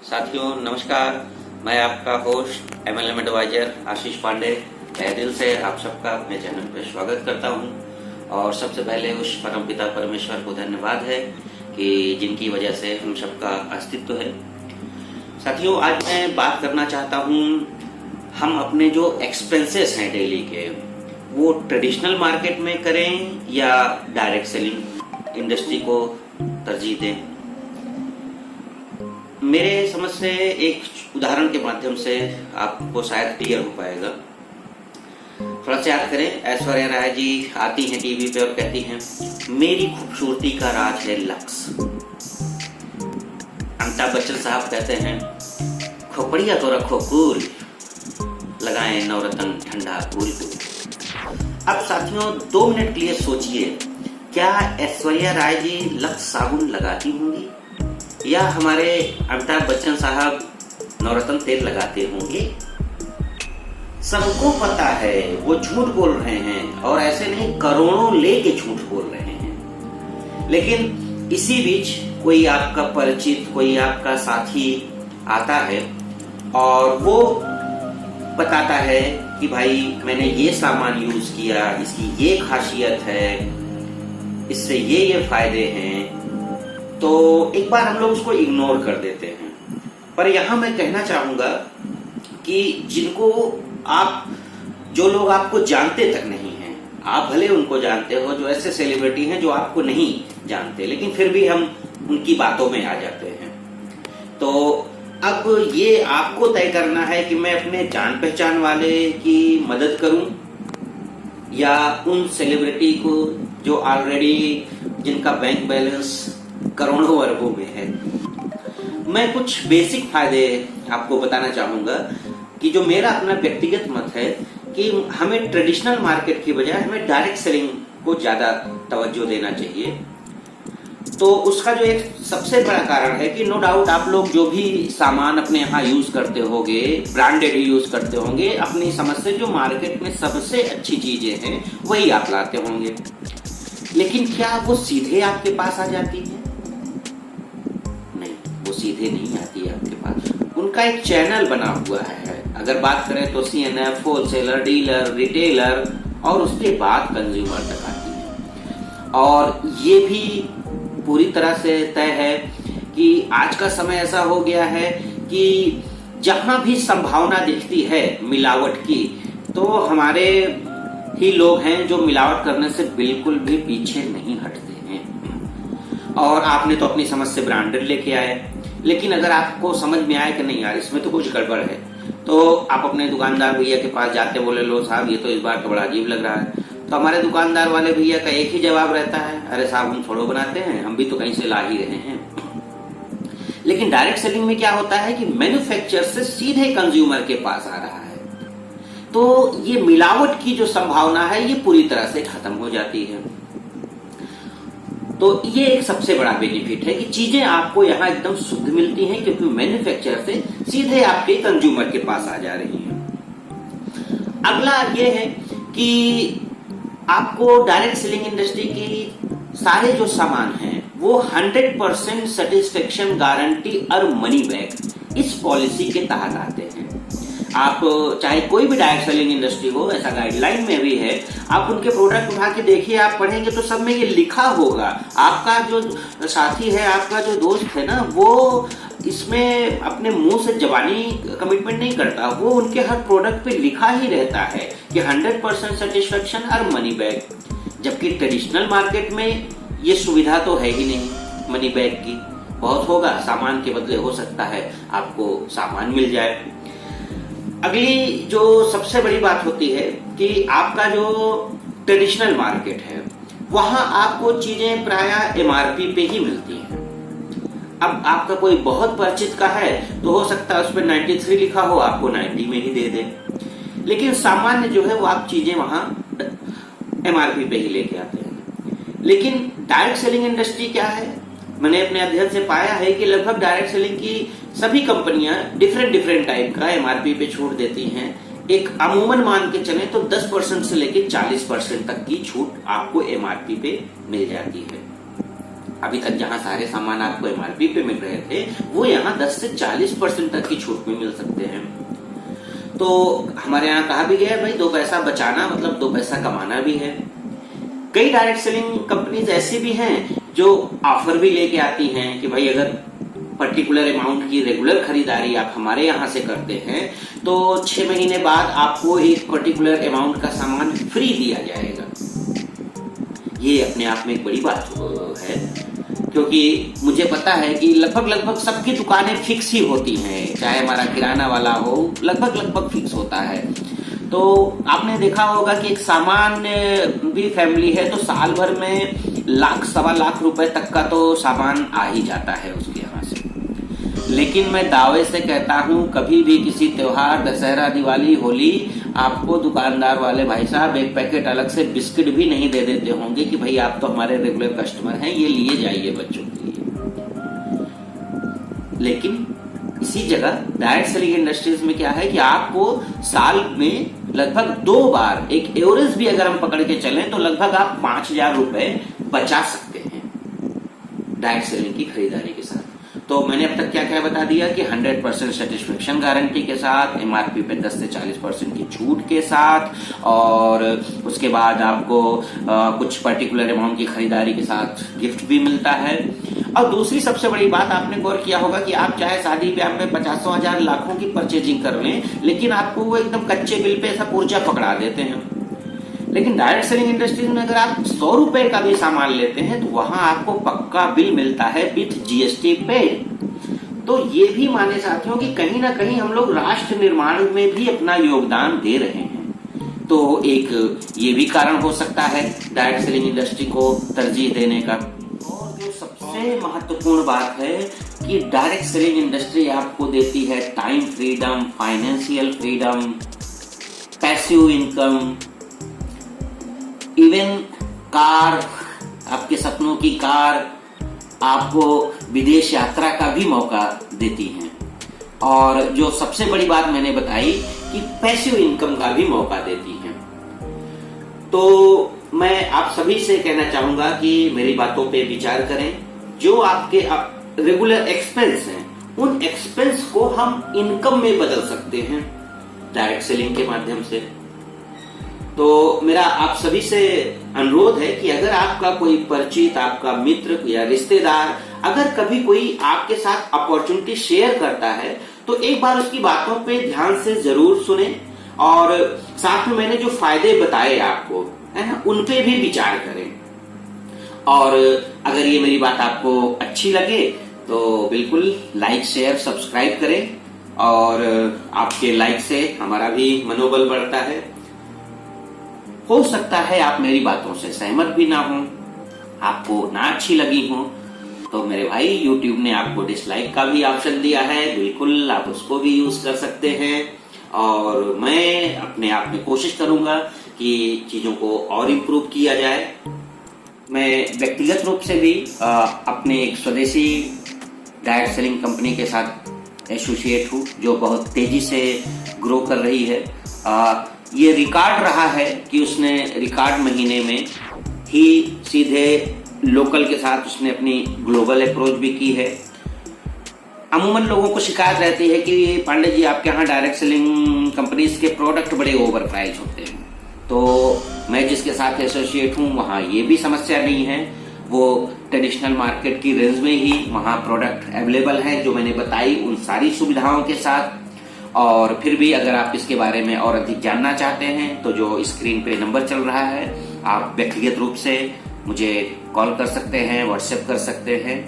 साथियों नमस्कार। मैं आपका होस्ट MLM एडवाइजर आशीष पांडे तहे दिल से आप सबका अपने चैनल पर स्वागत करता हूं। और सबसे पहले उस परमपिता परमेश्वर को धन्यवाद है कि जिनकी वजह से हम सबका अस्तित्व है। साथियों आज मैं बात करना चाहता हूं, हम अपने जो एक्सपेंसेस हैं डेली के वो ट्रेडिशनल मार्केट में करें या डायरेक्ट सेलिंग इंडस्ट्री को तरजीह दें। मेरे समझ से एक उदाहरण के माध्यम से आपको शायद क्लियर हो पाएगा। थोड़ा सा याद करें, ऐश्वर्या राय जी आती हैं टीवी पे और कहती हैं मेरी खूबसूरती का राज है लक्स। अमिताभ बच्चन साहब कहते हैं खोपड़िया तो रखो कूल, लगाएं नवरत्न ठंडा कूल कूल। अब साथियों 2 मिनट के लिए सोचिए, क्या ऐश्वर्या राय जी लक्स साबुन लगाती होंगी या हमारे अमिताभ बच्चन साहब नवरत्न तेल लगाते होंगे? सबको पता है वो झूठ बोल रहे हैं, और ऐसे नहीं करोड़ों लेके झूठ बोल रहे हैं। लेकिन इसी बीच कोई आपका परिचित, कोई आपका साथी आता है और वो बताता है कि भाई मैंने ये सामान यूज किया, इसकी ये खासियत है, इससे ये फायदे हैं, तो एक बार हम लोग उसको इग्नोर कर देते हैं। पर यहां मैं कहना चाहूंगा कि जिनको आप, जो लोग आपको जानते तक नहीं हैं, आप भले उनको जानते हो, जो ऐसे सेलिब्रिटी हैं जो आपको नहीं जानते, लेकिन फिर भी हम उनकी बातों में आ जाते हैं। तो अब ये आपको तय करना है कि मैं अपने जान पहचान वाले की मदद करूं या उन सेलिब्रिटी को जो ऑलरेडी जिनका बैंक बैलेंस करोड़ों अरबों में है। मैं कुछ बेसिक फायदे आपको बताना चाहूंगा कि जो मेरा अपना व्यक्तिगत मत है कि हमें ट्रेडिशनल मार्केट की बजाय हमें डायरेक्ट सेलिंग को ज्यादा तवज्जो देना चाहिए। तो उसका जो एक सबसे बड़ा कारण है कि नो डाउट आप लोग जो भी सामान अपने यहाँ यूज करते होंगे, ब्रांडेड यूज करते होंगे, अपनी समझ से जो मार्केट में सबसे अच्छी चीजें हैं वही आप लाते होंगे। लेकिन क्या वो सीधे आपके पास आ जाती है? नहीं, वो सीधे नहीं आती है आपके पास। उनका एक चैनल बना हुआ है। अगर बात करें तो CNF, होलसेलर, डीलर, रिटेलर, और उसके बाद कंज्यूमर तक आती है। और ये भी पूरी तरह से तय है कि आज का समय ऐसा हो गया है कि जहां भी संभावना दिखती है मिलावट की, तो हमारे ही लोग हैं जो मिलावट करने से बिल्कुल भी पीछे नहीं हटते हैं। और आपने तो अपनी समझ से ब्रांडेड लेके आए, लेकिन अगर आपको समझ में आए कि नहीं यार इसमें तो कुछ गड़बड़ है, तो आप अपने दुकानदार भैया के पास जाते, बोले लो साहब ये तो इस बार तो बड़ा अजीब लग रहा है। तो हमारे दुकानदार वाले भैया का एक ही जवाब रहता है, अरे साहब हम थोड़ो बनाते हैं, हम भी तो कहीं से ला ही रहे हैं। लेकिन डायरेक्ट सेलिंग में क्या होता है कि मैन्युफैक्चरर से सीधे कंज्यूमर के पास आ रहा है, तो ये मिलावट की जो संभावना है ये पूरी तरह से खत्म हो जाती है। तो ये एक सबसे बड़ा बेनिफिट है कि चीजें आपको यहाँ एकदम शुद्ध मिलती हैं, क्योंकि मैन्युफैक्चरर से सीधे आपके कंज्यूमर के पास आ जा रही हैं। अगला ये है कि आपको डायरेक्ट सेलिंग इंडस्ट्री की सारे जो सामान हैं वो 100% सेटिस्फेक्शन गारंटी और मनी बैक इस पॉलिसी के तहत आते हैं। आप चाहे कोई भी डायरेक्ट सेलिंग इंडस्ट्री हो, ऐसा गाइडलाइन में भी है, आप उनके प्रोडक्ट उठा के देखिए, आप पढ़ेंगे तो सब में ये लिखा होगा। आपका जो साथी है, आपका जो दोस्त है ना, वो इसमें अपने मुंह से जबानी कमिटमेंट नहीं करता, वो उनके हर प्रोडक्ट पे लिखा ही रहता है कि 100% सेटिस्फेक्शन और मनी बैक। जबकि ट्रेडिशनल मार्केट में ये सुविधा तो है ही नहीं मनी बैक की। बहुत होगा, सामान के बदले हो सकता है आपको सामान मिल जाए। अगली जो सबसे बड़ी बात होती है कि आपका जो ट्रेडिशनल मार्केट है वहां आपको चीजें प्रायः MRP पे ही मिलती हैं। अब आपका कोई बहुत परिचित का है तो हो सकता है उस पर 93 लिखा हो, आपको 90 में ही दे दे। लेकिन सामान्य जो है वो आप चीजें वहां MRP पे ही लेके आते हैं। लेकिन डायरेक्ट सेलिंग इंडस्ट्री क्या है, मैंने अपने अध्ययन से पाया है कि लगभग डायरेक्ट सेलिंग की सभी कंपनियां डिफरेंट टाइप का MRP पे छूट देती हैं। एक अमूमन मान के चले तो 10% से लेकर 40% तक की छूट आपको MRP पे मिल जाती है। अभी तक जहां सारे सामान आपको एमआरपी पे मिल रहे थे, वो यहाँ 10 से 40% तक की छूट में मिल सकते हैं। तो हमारे यहाँ कहा भी गया भाई 2 पैसा बचाना मतलब 2 पैसा कमाना भी है। कई डायरेक्ट सेलिंग कंपनीज ऐसी भी हैं जो ऑफर भी लेके आती हैं कि भाई अगर पर्टिकुलर अमाउंट की रेगुलर खरीदारी आप हमारे यहाँ से करते हैं तो 6 महीने बाद आपको एक पर्टिकुलर अमाउंट का सामान फ्री दिया जाएगा। ये अपने आप में एक बड़ी बात है, क्योंकि मुझे पता है कि लगभग सबकी दुकानें फिक्स ही होती हैं, चाहे हमारा किराना वाला हो लगभग फिक्स होता है। तो आपने देखा होगा कि एक सामान्य भी फैमिली है तो साल भर में लाख सवा लाख रुपए तक का तो सामान आ ही जाता है उसके यहाँ से। लेकिन मैं दावे से कहता हूँ कभी भी किसी त्योहार, दशहरा, दिवाली, होली आपको दुकानदार वाले भाई साहब एक पैकेट अलग से बिस्किट भी नहीं दे देते होंगे कि भाई आप तो हमारे रेगुलर कस्टमर हैं, ये लिए जाइए बच्चों के लिए। लेकिन इसी जगह डायरेक्ट सेलिंग इंडस्ट्रीज में क्या है कि आपको साल में लगभग 2 बार एक एवरेज भी अगर हम पकड़ के चलें तो लगभग आप 5,000 रुपए बचा सकते हैं डायरेक्ट सेलिंग की खरीदारी के साथ। तो मैंने अब तक क्या क्या बता दिया कि 100% सेटिस्फेक्शन गारंटी के साथ, एमआरपी पे 10 से 40% की छूट के साथ, और उसके बाद आपको कुछ पर्टिकुलर अमाउंट की खरीदारी के साथ गिफ्ट भी मिलता है। और दूसरी सबसे बड़ी बात आपने गौर किया होगा कि आप चाहे शादी ब्याह में 50,000 लाखों की परचेजिंग कर लें, लेकिन आपको वो एकदम कच्चे बिल पे ऐसा पुर्जा पकड़ा देते हैं। लेकिन डायरेक्ट सेलिंग इंडस्ट्रीज में अगर आप 100 रुपए का भी सामान लेते हैं तो वहां आपको पक्का बिल मिलता है विथ जीएसटी पेड। तो ये भी माने साथियों कि कहीं ना कहीं हम लोग राष्ट्र निर्माण में भी अपना योगदान दे रहे हैं। तो एक ये भी कारण हो सकता है डायरेक्ट सेलिंग इंडस्ट्री को तरजीह देने का। और जो सबसे महत्वपूर्ण बात है कि डायरेक्ट सेलिंग इंडस्ट्री आपको देती है time freedom, financial freedom, passive income, even car, आपके सपनों की कार, आपको विदेश यात्रा का भी मौका देती हैं। और जो सबसे बड़ी बात मैंने बताई कि पैसिव इनकम का भी मौका देती हैं। तो मैं आप सभी से कहना चाहूंगा कि मेरी बातों पे विचार करें। जो आपके रेगुलर एक्सपेंस हैं उन एक्सपेंस को हम इनकम में बदल सकते हैं डायरेक्ट सेलिंग के माध्यम से। तो मेरा आप सभी से अनुरोध है कि अगर आपका कोई परिचित, आपका मित्र या रिश्तेदार अगर कभी कोई आपके साथ अपॉर्चुनिटी शेयर करता है तो एक बार उसकी बातों पे ध्यान से जरूर सुने, और साथ में मैंने जो फायदे बताए आपको, है ना, उन पे भी विचार करें। और अगर ये मेरी बात आपको अच्छी लगे तो बिल्कुल लाइक, शेयर, सब्सक्राइब करें। और आपके लाइक से हमारा भी मनोबल बढ़ता है। हो सकता है आप मेरी बातों से सहमत भी ना हो, आपको ना अच्छी लगी हो, तो मेरे भाई YouTube ने आपको डिसलाइक का भी ऑप्शन दिया है, बिल्कुल आप उसको भी यूज कर सकते हैं। और मैं अपने आप में कोशिश करूंगा कि चीजों को और इम्प्रूव किया जाए। मैं व्यक्तिगत रूप से भी अपने एक स्वदेशी डायरेक्ट सेलिंग कंपनी के साथ एसोसिएट हूँ जो बहुत तेजी से ग्रो कर रही है। ये रिकॉर्ड रहा है कि उसने रिकॉर्ड महीने में ही सीधे लोकल के साथ उसने अपनी ग्लोबल अप्रोच भी की है। अमूमन लोगों को शिकायत रहती है कि पांडे जी आपके यहाँ डायरेक्ट सेलिंग कंपनीज के प्रोडक्ट बड़े ओवर प्राइस होते हैं। तो मैं जिसके साथ एसोसिएट हूँ वहाँ ये भी समस्या नहीं है, वो ट्रेडिशनल मार्केट की रेंज में ही वहाँ प्रोडक्ट अवेलेबल है जो मैंने बताई उन सारी सुविधाओं के साथ। और फिर भी अगर आप इसके बारे में और अधिक जानना चाहते हैं तो जो स्क्रीन पे नंबर चल रहा है आप व्यक्तिगत रूप से मुझे कॉल कर सकते हैं, व्हाट्सएप कर सकते हैं।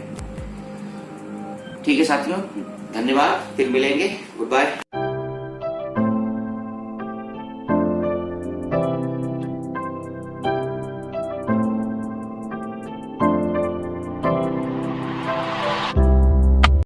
ठीक है साथियों, धन्यवाद, फिर मिलेंगे, गुड बाय।